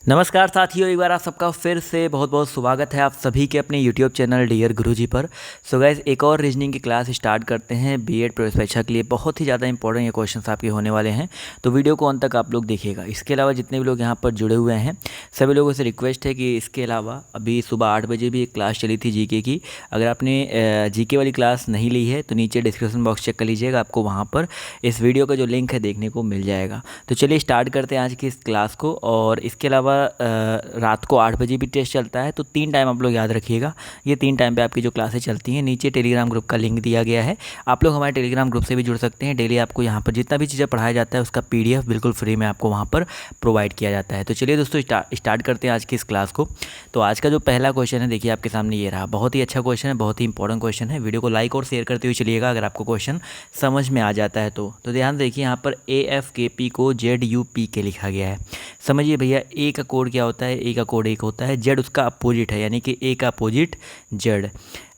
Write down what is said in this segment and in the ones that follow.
नमस्कार साथियों, एक बार आप सबका फिर से बहुत बहुत स्वागत है आप सभी के अपने YouTube चैनल डियर गुरुजी पर। सो गाइस, एक और रीजनिंग की क्लास स्टार्ट करते हैं बीएड प्रवेश परीक्षा के लिए। बहुत ही ज़्यादा इंपॉर्टेंट ये क्वेश्चंस आपके होने वाले हैं, तो वीडियो को अंत तक आप लोग देखिएगा। इसके अलावा जितने भी लोग यहाँ पर जुड़े हुए हैं सभी लोगों से रिक्वेस्ट है कि इसके अलावा अभी सुबह 8 बजे भी एक क्लास चली थी जीके की। अगर आपने जीके वाली क्लास नहीं ली है तो नीचे डिस्क्रिप्शन बॉक्स चेक कर लीजिएगा, आपको वहाँ पर इस वीडियो का जो लिंक है देखने को मिल जाएगा। तो चलिए स्टार्ट करते हैं आज की इस क्लास को। और इसके अलावा रात को 8 बजे भी टेस्ट चलता है, तो 3 टाइम आप लोग याद रखिएगा। ये 3 टाइम पे आपकी जो क्लासेस चलती हैं, नीचे टेलीग्राम ग्रुप का लिंक दिया गया है, आप लोग हमारे टेलीग्राम ग्रुप से भी जुड़ सकते हैं। डेली आपको यहाँ पर जितना भी चीज़ें पढ़ाया जाता है उसका PDF बिल्कुल फ्री में आपको वहाँ पर प्रोवाइड किया जाता है। तो चलिए दोस्तों स्टार्ट करते हैं आज की इस क्लास को। तो आज का जो पहला क्वेश्चन है देखिए आपके सामने ये रहा। बहुत ही अच्छा क्वेश्चन है, बहुत ही इंपॉर्टेंट क्वेश्चन है। वीडियो को लाइक और शेयर करते हुए चलिएगा अगर आपको क्वेश्चन समझ में आ जाता है तो ध्यान देखिए, यहाँ पर AFKP को ZUPK लिखा गया है। समझिए भैया, ए का कोड क्या होता है? ए का कोड 1 होता है, जेड उसका अपोजिट है, यानी कि ए का अपोजिट जेड।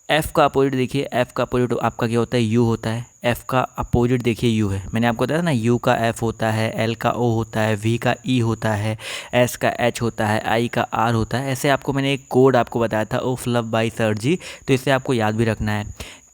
एफ का अपोजिट देखिए, एफ का अपोजिट आपका क्या होता है? यू होता है। एफ का अपोजिट देखिए यू है। मैंने आपको बताया ना, यू का एफ होता है, एल का ओ होता है, वी का ई होता है, एस का एच होता है, आई का आर होता है। ऐसे आपको मैंने एक कोड आपको बताया था, ऑफ लव बाई सर जी, तो इसे आपको याद भी रखना है।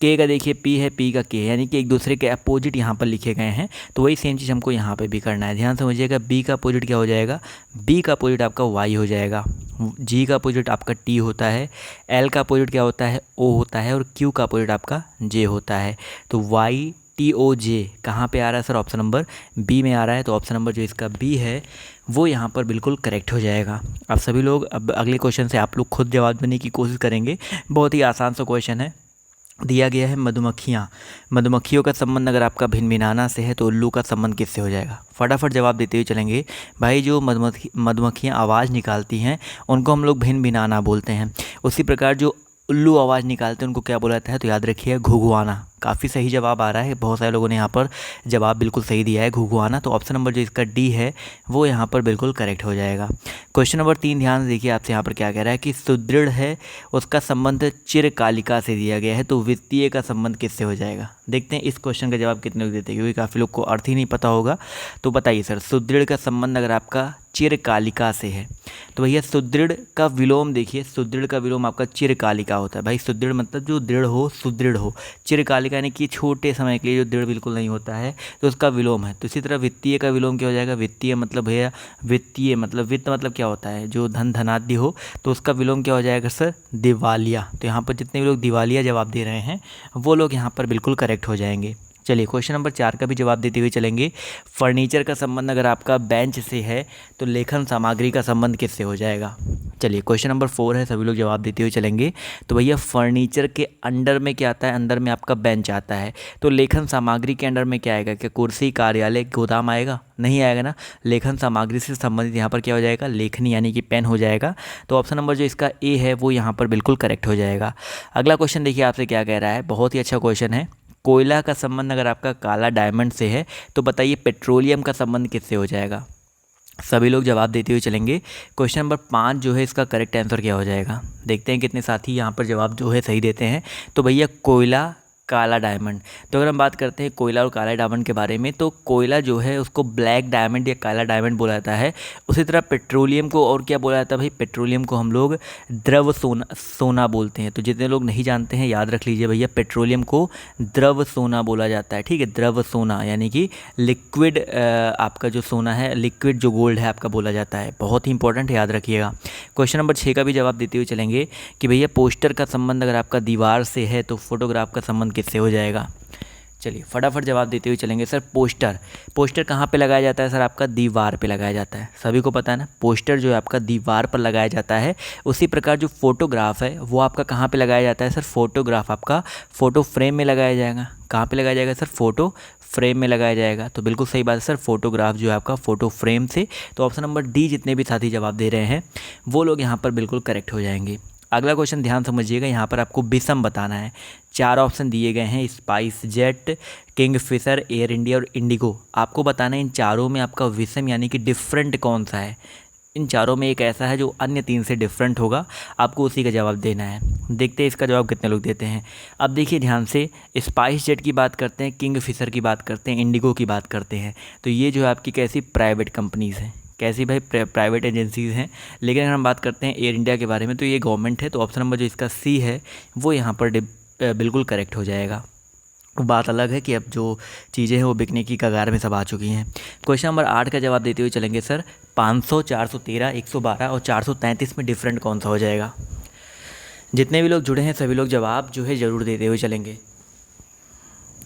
के का देखिए पी है, पी का के है, यानी कि एक दूसरे के अपोजिट यहाँ पर लिखे गए हैं, तो वही सेम चीज़ हमको यहाँ पे भी करना है। ध्यान समझिएगा, बी का अपोजिट क्या हो जाएगा? बी का अपोजिट आपका वाई हो जाएगा। जी का अपोजिट आपका टी होता है, एल का अपोजिट क्या होता है? ओ होता है, और क्यू का अपोजिट आपका जे होता है। तो वाई टी ओ जे कहाँ पे आ रहा है सर? ऑप्शन नंबर बी में आ रहा है। तो ऑप्शन नंबर जो इसका बी है वो यहाँ पर बिल्कुल करेक्ट हो जाएगा। आप सभी लोग अब अगले क्वेश्चन से आप लोग खुद जवाब देने की कोशिश करेंगे। बहुत ही आसान सा क्वेश्चन है। दिया गया है मधुमक्खियाँ, मधुमक्खियों का संबंध अगर आपका भिनभिनाना से है तो उल्लू का संबंध किससे हो जाएगा? फटाफट जवाब देते हुए चलेंगे भाई। जो मधुमक्खियाँ आवाज़ निकालती हैं उनको हम लोग भिनभिनाना बोलते हैं। उसी प्रकार जो उल्लू आवाज़ निकालते हैं उनको क्या बोला जाता है? तो याद रखिए घुघुआना। काफ़ी सही जवाब आ रहा है, बहुत सारे लोगों ने यहाँ पर जवाब बिल्कुल सही दिया है, घुघुआना। तो ऑप्शन नंबर जो इसका डी है वो यहाँ पर बिल्कुल करेक्ट हो जाएगा। क्वेश्चन नंबर 3 ध्यान से देखिए, आपसे यहाँ पर क्या कह रहा है कि सुदृढ़ है उसका संबंध चिरकालिका से दिया गया है, तो वित्तीय का संबंध किससे हो जाएगा? देखते हैं इस क्वेश्चन का जवाब कितने लोग देते हैं, क्योंकि काफ़ी लोग को अर्थ ही नहीं पता होगा। तो बताइए सर, सुदृढ़ का संबंध अगर आपका चिरकालिका से है तो भैया सुदृढ़ का विलोम देखिए, सुदृढ़ का विलोम आपका चिरकालिका होता है। भाई सुदृढ़ मतलब जो दृढ़ हो, सुदृढ़ हो। चिरकालिका यानी कि छोटे समय के लिए जो दृढ़ बिल्कुल नहीं होता है, तो उसका विलोम है। तो इसी तरह वित्तीय का विलोम क्या हो जाएगा? वित्तीय मतलब भैया, वित्तीय मतलब वित्त मतलब क्या होता है? जो धन धनादि हो, तो उसका विलोम क्या हो जाएगा सर? दिवालिया। तो यहाँ पर जितने भी लोग दिवालिया जवाब दे रहे हैं वो लोग यहाँ पर बिल्कुल करेक्ट हो जाएंगे। चलिए क्वेश्चन नंबर 4 का भी जवाब देते हुए चलेंगे। फर्नीचर का संबंध अगर आपका बेंच से है तो लेखन सामग्री का संबंध किससे हो जाएगा? चलिए क्वेश्चन नंबर 4 है, सभी लोग जवाब देते हुए चलेंगे। तो भैया फर्नीचर के अंडर में क्या आता है? अंदर में आपका बेंच आता है। तो लेखन सामग्री के अंडर में क्या आएगा? क्या कुर्सी, कार्यालय, गोदाम आएगा? नहीं आएगा ना। लेखन सामग्री से संबंधित यहाँ पर क्या हो जाएगा? लेखनी यानी कि पेन हो जाएगा। तो ऑप्शन नंबर जो इसका ए है वो यहाँ पर बिल्कुल करेक्ट हो जाएगा। अगला क्वेश्चन देखिए आपसे क्या कह रहा है, बहुत ही अच्छा क्वेश्चन है। कोयला का संबंध अगर आपका काला डायमंड से है तो बताइए पेट्रोलियम का संबंध किससे हो जाएगा? सभी लोग जवाब देते हुए चलेंगे। क्वेश्चन नंबर 5 जो है इसका करेक्ट आंसर क्या हो जाएगा? देखते हैं कितने साथी यहाँ पर जवाब जो है सही देते हैं। तो भैया कोयला, काला डायमंड। तो अगर हम बात करते हैं कोयला और काला डायमंड के बारे में, तो कोयला जो है उसको ब्लैक डायमंड या काला डायमंड बोला जाता है। उसी तरह पेट्रोलियम को और क्या बोला जाता है भाई? पेट्रोलियम को हम लोग द्रव सोना बोलते हैं। तो जितने लोग नहीं जानते हैं याद रख लीजिए भैया, पेट्रोलियम को द्रव सोना बोला जाता है। ठीक है, द्रव सोना यानी कि लिक्विड आपका जो सोना है, लिक्विड जो गोल्ड है आपका बोला जाता है। बहुत ही इंपॉर्टेंट, याद रखिएगा। क्वेश्चन नंबर 6 का भी जवाब देते हुए चलेंगे कि भैया पोस्टर का संबंध अगर आपका दीवार से है तो फोटोग्राफ का संबंध किससे हो जाएगा? चलिए फटाफट जवाब देते हुए चलेंगे। सर पोस्टर कहाँ पे लगाया जाता है सर? आपका दीवार पे लगाया जाता है। सभी को पता है ना, पोस्टर जो है आपका दीवार पर लगाया जाता है। उसी प्रकार जो फोटोग्राफ है वो आपका कहाँ पे लगाया जाता है सर? फोटोग्राफ आपका फोटो फ्रेम में लगाया जाएगा। कहाँ पे लगाया जाएगा सर? फोटो फ्रेम में लगाया जाएगा। तो बिल्कुल सही बात है सर, फोटोग्राफ जो है आपका फोटो फ्रेम से। तो ऑप्शन नंबर डी जितने भी साथी जवाब दे रहे हैं वो लोग यहाँ पर बिल्कुल करेक्ट हो जाएंगे। अगला क्वेश्चन ध्यान समझिएगा, यहाँ पर आपको विषम बताना है। 4 ऑप्शन दिए गए हैं, spice jet, Kingfisher, air India और इंडिगो। आपको बताना है इन चारों में आपका विषम यानी कि डिफरेंट कौन सा है। इन चारों में एक ऐसा है जो अन्य 3 से डिफरेंट होगा, आपको उसी का जवाब देना है। देखते हैं इसका जवाब कितने लोग देते हैं। अब देखिए ध्यान से, स्पाइस जेट की बात करते हैं, किंगफिशर की बात करते हैं, इंडिगो की बात करते हैं। तो ये जो है आपकी कैसी प्राइवेट कंपनीज़ हैं। कैसी भाई? प्राइवेट एजेंसीज़ हैं। लेकिन अगर हम बात करते हैं एयर इंडिया के बारे में तो ये गवर्नमेंट है, तो ऑप्शन नंबर जो इसका सी है वो यहाँ पर बिल्कुल करेक्ट हो जाएगा। बात अलग है कि अब जो चीज़ें हैं वो बिकने की कगार में सब आ चुकी हैं। क्वेश्चन नंबर 8 का जवाब देते हुए चलेंगे सर। 500, 413, 112 और 433 में डिफरेंट कौन सा हो जाएगा? जितने भी लोग जुड़े हैं सभी लोग जवाब जो है ज़रूर देते हुए चलेंगे।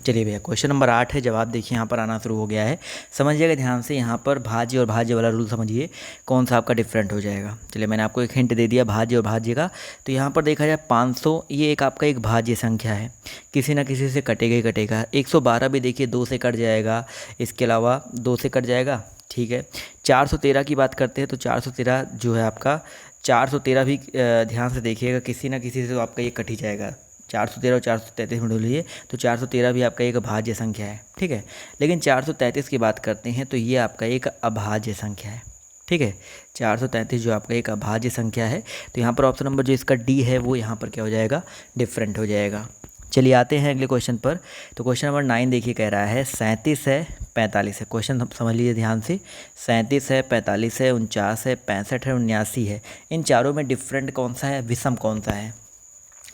चलिए भैया, क्वेश्चन नंबर 8 है, जवाब देखिए यहाँ पर आना शुरू हो गया है। समझिएगा ध्यान से, यहाँ पर भाज्य और भाज्य वाला रूल समझिए कौन सा आपका डिफरेंट हो जाएगा। चलिए, मैंने आपको एक हिंट दे दिया भाज्य और भाज्य का। तो यहाँ पर देखा जाए 500 ये एक आपका एक भाज्य संख्या है, किसी ना किसी से कटेगा ही कटेगा। 112 भी देखिए 2 से कट जाएगा, इसके अलावा 2 से कट जाएगा, ठीक है। 413 की बात करते हैं तो 413 जो है आपका 413 भी ध्यान से देखिएगा, किसी ना किसी से तो आपका ये कट ही जाएगा। 413 और 433 में ढूंढिए तो 413 भी आपका एक भाज्य संख्या है, ठीक है। लेकिन 433 की बात करते हैं तो ये आपका एक अभाज्य संख्या है, ठीक है। 433 जो आपका एक अभाज्य संख्या है, तो यहाँ पर ऑप्शन नंबर जो इसका डी है वो यहाँ पर क्या हो जाएगा? डिफरेंट हो जाएगा। चलिए आते हैं अगले क्वेश्चन पर। तो क्वेश्चन नंबर 9 देखिए, कह रहा है 37 है, 45 है। क्वेश्चन समझ लीजिए ध्यान से। 37 है, 45 है, 49 है, 65 है, 79 है। इन चारों में डिफरेंट कौन सा है, विषम कौन सा है?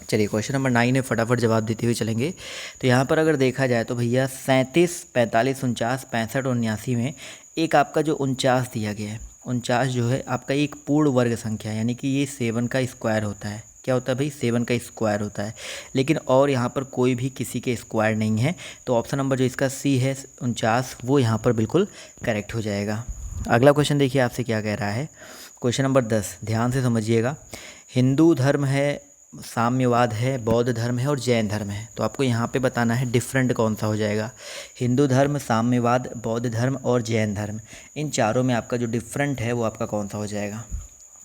चलिए क्वेश्चन नंबर 9 है, फटाफट जवाब देते हुए चलेंगे। तो यहाँ पर अगर देखा जाए तो भैया 37, 45, 49, 65 और 79 में एक आपका जो 49 दिया गया है, 49 जो है आपका एक पूर्ण वर्ग संख्या है, यानी कि ये 7 का स्क्वायर होता है। क्या होता है भाई? 7 का स्क्वायर होता है। लेकिन और यहाँ पर कोई भी किसी के स्क्वायर नहीं है, तो ऑप्शन नंबर जो इसका सी है 49 वो यहाँ पर बिल्कुल करेक्ट हो जाएगा। अगला क्वेश्चन देखिए आपसे क्या कह रहा है। क्वेश्चन नंबर 10, ध्यान से समझिएगा। हिंदू धर्म है, साम्यवाद है, बौद्ध धर्म है और जैन धर्म है। तो आपको यहाँ पे बताना है डिफरेंट कौन सा हो जाएगा। हिंदू धर्म, साम्यवाद, बौद्ध धर्म और जैन धर्म, इन चारों में आपका जो डिफरेंट है वो आपका कौन सा हो जाएगा?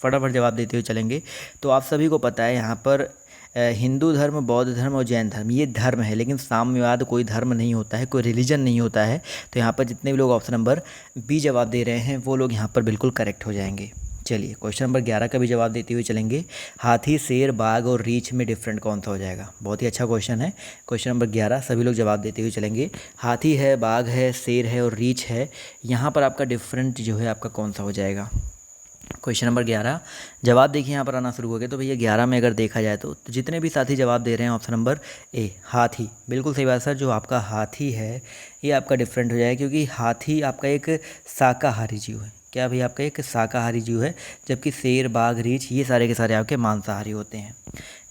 फटाफट जवाब देते हुए चलेंगे। तो आप सभी को पता है यहाँ पर हिंदू धर्म, बौद्ध धर्म और जैन धर्म ये धर्म है, लेकिन साम्यवाद कोई धर्म नहीं होता है, कोई रिलीजन नहीं होता है। तो यहाँ पर जितने भी लोग ऑप्शन नंबर बी जवाब दे रहे हैं वो लोग यहाँ पर बिल्कुल करेक्ट हो जाएंगे। चलिए क्वेश्चन नंबर 11 का भी जवाब देते हुए चलेंगे। हाथी, शेर, बाघ और रीछ में डिफरेंट कौन सा हो जाएगा? बहुत ही अच्छा क्वेश्चन है। क्वेश्चन नंबर 11 सभी लोग जवाब देते हुए चलेंगे। हाथी है, बाघ है, शेर है और रीछ है, यहाँ पर आपका डिफरेंट जो है आपका कौन सा हो जाएगा? क्वेश्चन नंबर 11 जवाब देखिए यहाँ पर आना शुरू हो गया। तो भैया 11 में अगर देखा जाए तो जितने भी साथी जवाब दे रहे हैं ऑप्शन नंबर ए, हाथी, बिल्कुल सही बात सर। जो आपका हाथी है ये आपका डिफरेंट हो जाएगा, क्योंकि हाथी आपका एक शाकाहारी जीव है। क्या भाई? आपका एक शाकाहारी जीव है, जबकि शेर, बाघ, रीछ ये सारे के सारे आपके मांसाहारी होते हैं।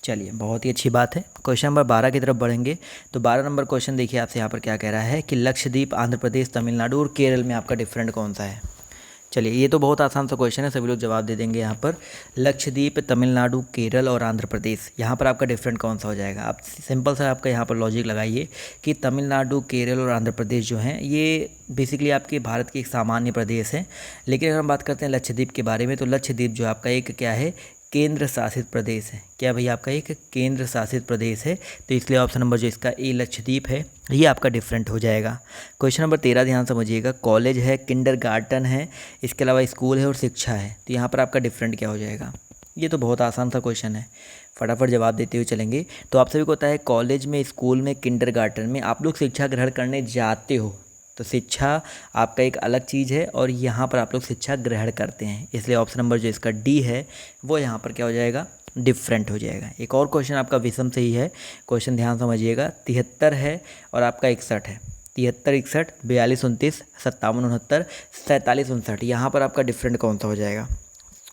चलिए बहुत ही अच्छी बात है। क्वेश्चन नंबर 12 की तरफ बढ़ेंगे। तो 12 नंबर क्वेश्चन देखिए आपसे यहाँ पर क्या कह रहा है कि लक्षद्वीप, आंध्र प्रदेश, तमिलनाडु और केरल में आपका डिफरेंट कौन सा है? चलिए ये तो बहुत आसान सा क्वेश्चन है, सभी लोग जवाब दे देंगे। यहाँ पर लक्षद्वीप, तमिलनाडु, केरल और आंध्र प्रदेश, यहाँ पर आपका डिफरेंट कौन सा हो जाएगा? आप सिंपल सा आपका यहाँ पर लॉजिक लगाइए कि तमिलनाडु, केरल और आंध्र प्रदेश जो हैं ये बेसिकली आपके भारत के एक सामान्य प्रदेश हैं। लेकिन अगर हम बात करते हैं लक्षद्वीप के बारे में, तो लक्षद्वीप जो आपका एक क्या है? केंद्र शासित प्रदेश है। क्या भाई? आपका एक केंद्र शासित प्रदेश है, तो इसलिए ऑप्शन नंबर जो इसका ए, लक्षद्वीप है, ये आपका डिफरेंट हो जाएगा। क्वेश्चन नंबर 13 ध्यान समझिएगा। कॉलेज है, किंडरगार्टन है, इसके अलावा स्कूल है और शिक्षा है, तो यहाँ पर आपका डिफरेंट क्या हो जाएगा? ये तो बहुत आसान सा क्वेश्चन है, फटाफट जवाब देते हुए चलेंगे। तो आप सभी को पता है कॉलेज में, स्कूल में, किंडरगार्टन में आप लोग शिक्षा ग्रहण करने जाते हो, तो शिक्षा आपका एक अलग चीज़ है और यहाँ पर आप लोग शिक्षा ग्रहण करते हैं, इसलिए ऑप्शन नंबर जो इसका डी है वो यहाँ पर क्या हो जाएगा? डिफरेंट हो जाएगा। एक और क्वेश्चन आपका विषम से ही है, क्वेश्चन ध्यान समझिएगा। 73 है और आपका 61 है। 73, 61, 42, 29, 57, 69, 47, 59, यहाँ पर आपका डिफरेंट कौन सा हो जाएगा?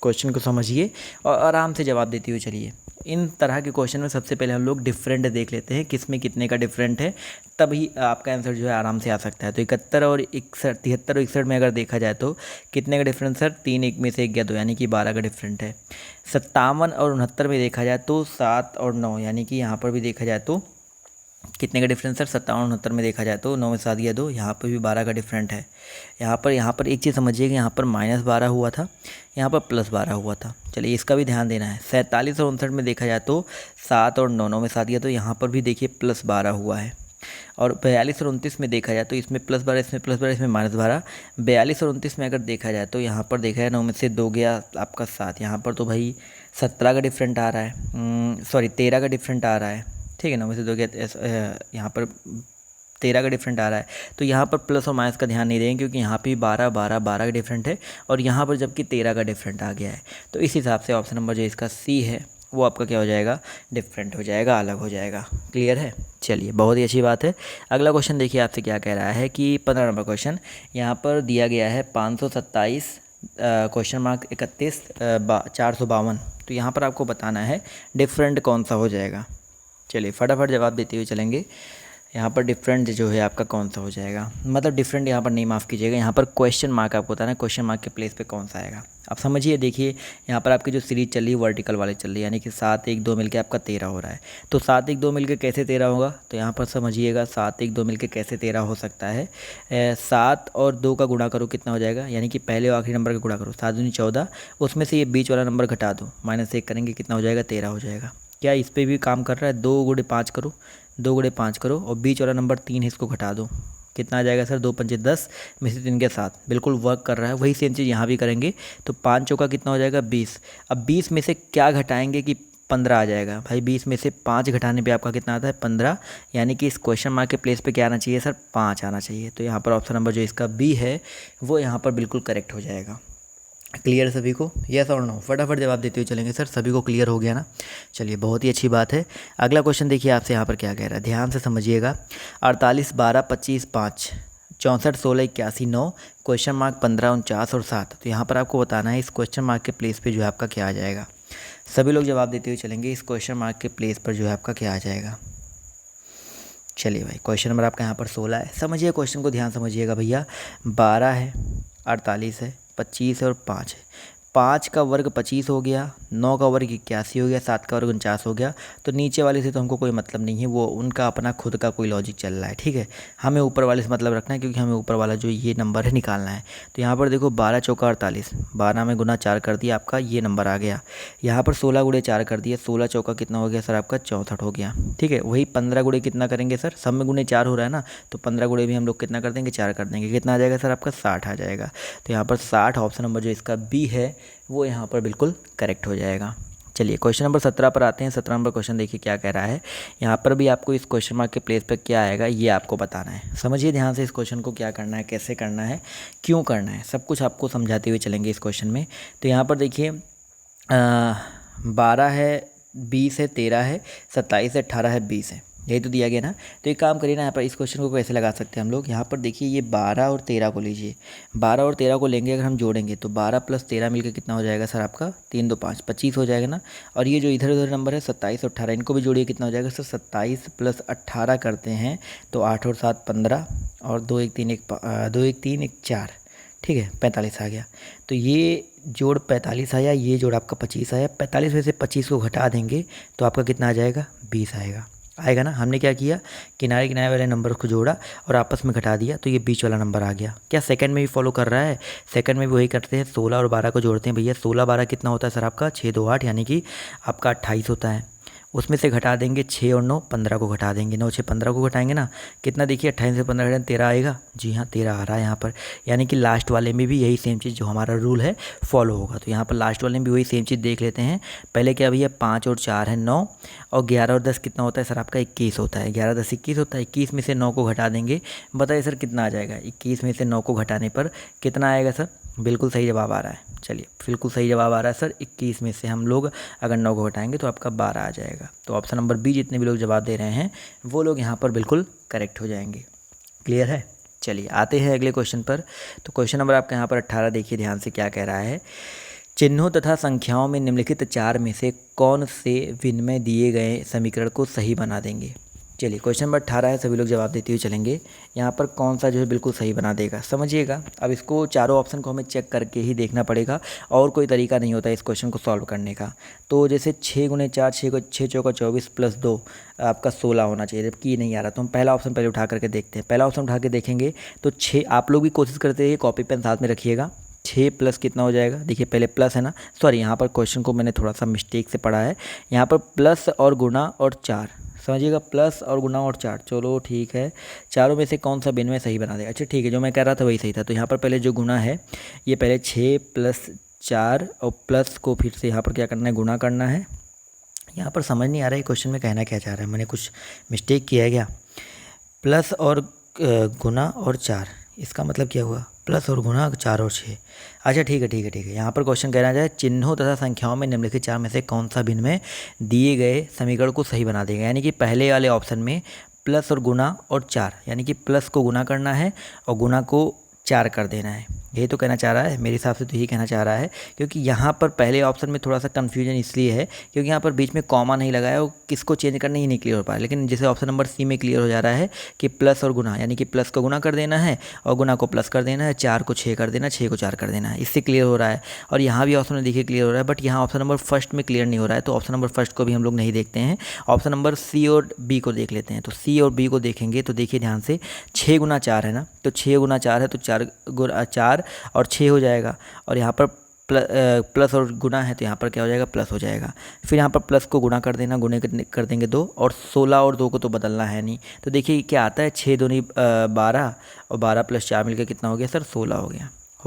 क्वेश्चन को समझिए और आराम से जवाब देते हुए चलिए। इन तरह के क्वेश्चन में सबसे पहले हम लोग डिफरेंट देख लेते हैं, किस में कितने का डिफरेंट है, तभी आपका आंसर जो है आराम से आ सकता है। तो 71 और 61, 73 और 61 में अगर देखा जाए तो कितने का डिफरेंस सर? 3, 1 में से 1 या 2, यानी कि 12 का डिफरेंट है। 57 और 69 में देखा जाए तो 7 और 9, यानी कि यहाँ पर भी देखा जाए तो कितने का डिफरेंस सर? 57 और 69 में देखा जाए तो 9 में 7 या 2, यहाँ पर भी 12 का डिफरेंट है। यहाँ पर एक चीज़ समझिए कि यहाँ पर -12 हुआ था, यहाँ पर +12 हुआ था। चलिए इसका भी ध्यान देना है। 47 और 59 में देखा जाए तो 7 और 9, 9 में 7 या तो यहाँ पर भी देखिए +12 हुआ है। और 42 और 29 में देखा जाए तो इसमें +12, इसमें +12, इसमें -12। 42 और 29 में अगर देखा जाए तो यहाँ पर देखा जाए 9 में से 2 गया आपका 7, यहाँ पर तो भाई 17 का डिफरेंट आ रहा है, सॉरी 13 का डिफरेंट आ रहा है, ठीक है। 9 में से 2 गया, यहाँ पर 13 का डिफरेंट आ रहा है, तो यहाँ पर प्लस और माइनस का ध्यान नहीं देंगे क्योंकि यहाँ पे 12 12 12 का डिफरेंट है और यहाँ पर जबकि 13 का डिफरेंट आ गया है। तो इस हिसाब से ऑप्शन नंबर जो इसका सी है वो आपका क्या हो जाएगा, डिफरेंट हो जाएगा, अलग हो जाएगा। क्लियर है? चलिए, बहुत ही अच्छी बात है। अगला क्वेश्चन देखिए आपसे क्या कह रहा है कि 15 नंबर क्वेश्चन यहाँ पर दिया गया है 527 क्वेश्चन मार्क 31 452। तो यहाँ पर आपको बताना है डिफरेंट कौन सा हो जाएगा। चलिए फटाफट जवाब देते हुए चलेंगे। यहाँ पर डिफरेंट जो है आपका कौन सा हो जाएगा, मतलब डिफरेंट यहाँ पर नहीं, माफ़ कीजिएगा, यहाँ पर क्वेश्चन मार्क आपको बताना है क्वेश्चन मार्क के प्लेस पे कौन सा आएगा। आप समझिए, देखिए यहाँ पर आपकी जो सीरीज चल रही है वर्टिकल वाली चल रही है, यानी कि 7 1 2 मिलके आपका 13 हो रहा है। तो 7 1 2 मिलके कैसे 13 होगा, तो यहाँ पर समझिएगा 7 1 2 मिलके कैसे 13 हो सकता है। 7 और 2 का गुणा करो कितना हो जाएगा, यानी कि पहले और आखिरी नंबर का गुणा करो, 7 दूनी 14, उसमें से ये बीच वाला नंबर घटा दो, -1 करेंगे कितना हो जाएगा, 13 हो जाएगा। क्या इस पर भी काम कर रहा है, 2 गुणे 5 करो, 2 गुणे 5 करो और बीच वाला नंबर 3 है इसको घटा दो, कितना आ जाएगा सर, 2 पंचे 10 में से 3 के 7, बिल्कुल वर्क कर रहा है। वही सेम चीज़ यहाँ भी करेंगे, तो 5 चौका कितना हो जाएगा 20। अब 20 में से क्या घटाएंगे कि 15 आ जाएगा। भाई 20 में से 5 घटाने पे आपका कितना आता है, 15, यानी कि इस क्वेश्चन मार्क के प्लेस पे क्या आना चाहिए सर, 5 आना चाहिए। तो यहाँ पर ऑप्शन नंबर जो इसका बी है वो यहाँ पर बिल्कुल करेक्ट हो जाएगा। क्लियर सभी को, यस और नो? फटाफट जवाब देते हुए चलेंगे सर, सभी को क्लियर हो गया ना? चलिए, बहुत ही अच्छी बात है। अगला क्वेश्चन देखिए आपसे यहाँ पर क्या कह रहा है, ध्यान से समझिएगा। 48 12 25 5 64 16 81 9 क्वेश्चन मार्क 15 49 और 7। तो यहाँ पर आपको बताना है इस क्वेश्चन मार्क के प्लेस पे जो है आपका क्या आ जाएगा। सभी लोग जवाब देते हुए चलेंगे, इस क्वेश्चन मार्क के प्लेस पर जो है आपका क्या आ जाएगा। चलिए भाई, क्वेश्चन नंबर आपका यहाँ पर 16 है। समझिए क्वेश्चन को, ध्यान समझिएगा भैया। 12 है, 48 है, 25 है और 5 है। 5 का वर्ग 25 हो गया, 9 का वर्ग 81 हो गया, 7 का वर्ग 49 हो गया। तो नीचे वाले से तो हमको कोई मतलब नहीं है, वो उनका अपना खुद का कोई लॉजिक चल रहा है, ठीक है। हमें ऊपर वाले से मतलब रखना है क्योंकि हमें ऊपर वाला जो ये नंबर है निकालना है। तो यहाँ पर देखो 12 चौका 48, 12 में गुना 4 कर दिया, आपका ये नंबर आ गया। यहाँ पर 16 गुणे 4 कर दिया, 16 चौका कितना हो गया सर आपका 64 हो गया, ठीक है। वही 15 गुणे कितना करेंगे सर, सब में गुणे 4 हो रहा है ना, तो 15 गुणे भी हम लोग कितना कर देंगे, 4 कर देंगे, कितना आ जाएगा सर आपका 60 आ जाएगा। तो यहाँ पर 60 ऑप्शन नंबर जो इसका बी है वो यहाँ पर बिल्कुल करेक्ट हो जाएगा। चलिए क्वेश्चन नंबर 17 पर आते हैं। 17 नंबर क्वेश्चन देखिए क्या कह रहा है। यहाँ पर भी आपको इस क्वेश्चन मार्क के प्लेस पर क्या आएगा ये आपको बताना है। समझिए ध्यान से इस क्वेश्चन को, क्या करना है, कैसे करना है, क्यों करना है, सब कुछ आपको समझाते हुए चलेंगे इस क्वेश्चन में। तो यहाँ पर देखिए 12 है, 20 है, 13 है, 27 है, 18 है, 20 है, यही तो दिया गया ना। तो एक काम करिए ना, यहाँ पर इस क्वेश्चन को कैसे लगा सकते हैं हम लोग। यहाँ पर देखिए ये 12 और 13 को लीजिए, 12 और 13 को लेंगे, अगर हम जोड़ेंगे तो 12 + 13 मिलकर कितना हो जाएगा सर आपका 3 2 5 25 हो जाएगा ना। और ये जो इधर उधर नंबर है 27 और 18, इनको भी जोड़िए, कितना हो जाएगा सर 27 + 18 करते हैं तो 8 और 7 15 और 2 1 3 1 4, ठीक है, 45 आ गया। तो ये जोड़ 45 आया, ये जोड़ आपका 25 आया। 45 में से 25 को घटा देंगे तो आपका कितना आ जाएगा, 20 आएगा ना। हमने क्या किया, किनारे किनारे वाले नंबर को जोड़ा और आपस में घटा दिया, तो ये बीच वाला नंबर आ गया। क्या सेकंड में भी फॉलो कर रहा है? सेकंड में भी वही करते हैं, 16 और 12 को जोड़ते हैं भैया। 16 12 कितना होता है सर आपका 6 2 8, यानी कि आपका 28 होता है। उसमें से घटा देंगे 6 और 9 15 को घटा देंगे, 9 6 15 को घटाएंगे ना, कितना देखिए 28 से 15 घटाएं 13 आएगा। जी हाँ, 13 आ रहा है यहाँ पर, यानी कि लास्ट वाले में भी यही सेम चीज़ जो हमारा रूल है फॉलो होगा। तो यहाँ पर लास्ट वाले में भी वही सेम चीज़ देख लेते हैं। पहले क्या भैया, 5 और 4 है 9, और 11 और 10 कितना होता है सर आपका 21 होता है। 11 10 21 होता है। 21 में से 9 को घटा देंगे, बताइए सर कितना आ जाएगा। 21 में से 9 को घटाने पर कितना आएगा सर, बिल्कुल सही जवाब आ रहा है। चलिए, बिल्कुल सही जवाब आ रहा है सर। 21 में से हम लोग अगर 9 को घटाएंगे तो आपका 12 आ जाएगा। तो ऑप्शन नंबर बी, जितने भी लोग जवाब दे रहे हैं वो लोग यहाँ पर बिल्कुल करेक्ट हो जाएंगे। क्लियर है? चलिए आते हैं अगले क्वेश्चन पर। तो क्वेश्चन नंबर आपका यहाँ पर 18 देखिए ध्यान से क्या कह रहा है। चिन्हों तथा संख्याओं में निम्नलिखित 4 में से कौन से विनिमय दिए गए समीकरण को सही बना देंगे। चलिए क्वेश्चन नंबर 18 है, सभी लोग जवाब देते हुए चलेंगे। यहाँ पर कौन सा जो है बिल्कुल सही बना देगा, समझिएगा। अब इसको चारों ऑप्शन को हमें चेक करके ही देखना पड़ेगा, और कोई तरीका नहीं होता इस क्वेश्चन को सॉल्व करने का। तो जैसे 6 गुणे 4, 6 चौका 24 + 2 आपका 16 होना चाहिए, जबकि ये नहीं आ रहा। तो हम पहला ऑप्शन पहले उठा करके देखते हैं। पहला ऑप्शन उठा के देखेंगे तो 6, आप लोग भी कोशिश करते हैं कॉपी पेन साथ में रखिएगा। 6 प्लस कितना हो जाएगा, देखिए पहले प्लस है ना, सॉरी यहाँ पर क्वेश्चन को मैंने थोड़ा सा मिस्टेक से पढ़ा है। यहाँ पर प्लस और गुना और 4, समझिएगा, प्लस और गुना और 4। चलो ठीक है, चारों में से कौन सा विनिमय सही बना देगा। अच्छा ठीक है, जो मैं कह रहा था वही सही था। तो यहाँ पर पहले जो गुना है, ये पहले 6 + 4 और प्लस को फिर से यहाँ पर क्या करना है, गुना करना है। यहाँ पर समझ नहीं आ रहा है क्वेश्चन में कहना क्या चाह रहा है, मैंने कुछ मिस्टेक किया है क्या। प्लस और गुना और 4, इसका मतलब क्या हुआ, प्लस और गुना 4 और 6। अच्छा ठीक है। यहाँ पर क्वेश्चन कहना जाए चिन्हों तथा संख्याओं में निम्नलिखित 4 में से कौन सा भिन्न में दिए गए समीकरण को सही बना देगा। यानी कि पहले वाले ऑप्शन में प्लस और गुना और 4, यानी कि प्लस को गुना करना है और गुना को 4 कर देना है, यही तो कहना चाह रहा है। मेरे हिसाब से तो यही कहना चाह रहा है, क्योंकि यहाँ पर पहले ऑप्शन में थोड़ा सा कन्फ्यूजन इसलिए है क्योंकि यहाँ पर बीच में कॉमा नहीं लगाया और किसको चेंज करना ही नहीं क्लियर हो पाया। लेकिन जैसे ऑप्शन नंबर सी में क्लियर हो जा रहा है कि प्लस और गुना, यानी कि प्लस को गुना कर देना है और गुना को प्लस कर देना है, 4 को 6 कर देना, 6 को 4 कर देना है, इससे क्लियर हो रहा है। और यहाँ भी ऑप्शन में देखिए क्लियर हो रहा है, बट यहाँ ऑप्शन नंबर फर्स्ट में क्लियर नहीं हो रहा है, तो ऑप्शन नंबर फर्स्ट को भी हम लोग नहीं देखते हैं, ऑप्शन नंबर सी और बी को देख लेते हैं। तो सी और बी को देखेंगे तो देखिए ध्यान से, 6 गुना 4 है ना, तो 6 गुना 4 है तो 4 और 6 हो जाएगा, और यहाँ पर प्लस और गुना है तो यहाँ पर क्या हो जाएगा, प्लस हो जाएगा। फिर यहाँ पर प्लस को गुना कर देना, गुने कर देंगे 2, और 16 और 2 को तो बदलना है नहीं, तो देखिए क्या आता है, 6 दूनी 12 और 12 + 4 मिलकर कितना हो गया सर, 16 हो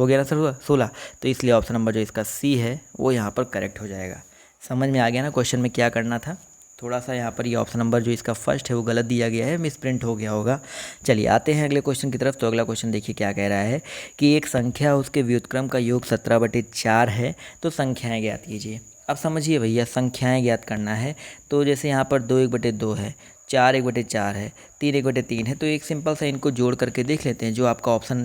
गया ना सर 16। तो इसलिए ऑप्शन नंबर जो इसका सी है वो यहाँ पर करेक्ट हो जाएगा। समझ में आ गया ना क्वेश्चन में क्या करना था। थोड़ा सा यहाँ पर ये ऑप्शन नंबर जो इसका फर्स्ट है वो गलत दिया गया है, मिस प्रिंट हो गया होगा। चलिए आते हैं अगले क्वेश्चन की तरफ। तो अगला क्वेश्चन देखिए क्या कह रहा है कि एक संख्या उसके व्युत्क्रम का योग 17/4 है, तो संख्याएं ज्ञात कीजिए। अब समझिए भैया, संख्याएं ज्ञात करना है तो जैसे यहाँ पर 2 1/2 है, 4 1/4 है, 3 1/3 है, तो एक सिंपल सा इनको जोड़ करके देख लेते हैं। जो आपका ऑप्शन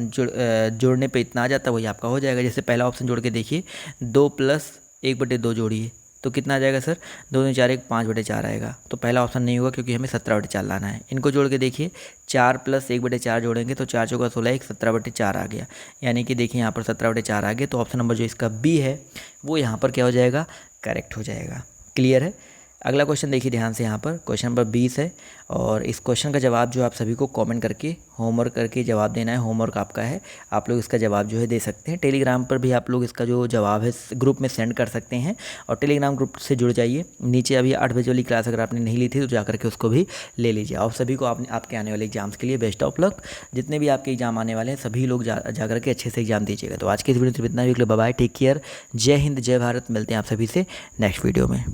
जोड़ने पे इतना आ जाता है वही आपका हो जाएगा। जैसे पहला ऑप्शन जोड़ के देखिए, 2 + 1/2 जोड़िए तो कितना आ जाएगा सर, 2 दूनी 4 1 5/4 आएगा। तो पहला ऑप्शन नहीं होगा क्योंकि हमें 17/4 लाना है। इनको जोड़ के देखिए, 4 + 1/4 जोड़ेंगे तो 4 चौका 16, 1 17/4 आ गया। यानी कि देखिए यहाँ पर 17/4 आ गया, तो ऑप्शन नंबर जो इसका बी है वो यहाँ पर क्या हो जाएगा, करेक्ट हो जाएगा। क्लियर है। अगला क्वेश्चन देखिए ध्यान से, यहाँ पर क्वेश्चन नंबर 20 है, और इस क्वेश्चन का जवाब जो आप सभी को कमेंट करके होमवर्क करके जवाब देना है। होमवर्क आपका है, आप लोग इसका जवाब जो है दे सकते हैं। टेलीग्राम पर भी आप लोग इसका जो जवाब है ग्रुप में सेंड कर सकते हैं, और टेलीग्राम ग्रुप से जुड़ जाइए। नीचे अभी 8 बजे वाली क्लास अगर आपने नहीं ली थी तो जा करके उसको भी ले लीजिए। आप सभी को आपके आने वाले एग्जाम्स के लिए बेस्ट ऑफ लक। जितने भी आपके एग्जाम आने वाले हैं सभी लोग जा करके अच्छे से एग्जाम दीजिएगा। तो आज की इस वीडियो में इतना ही। बाय बाय, टेक केयर, जय हिंद, जय भारत। मिलते हैं आप सभी से नेक्स्ट वीडियो में।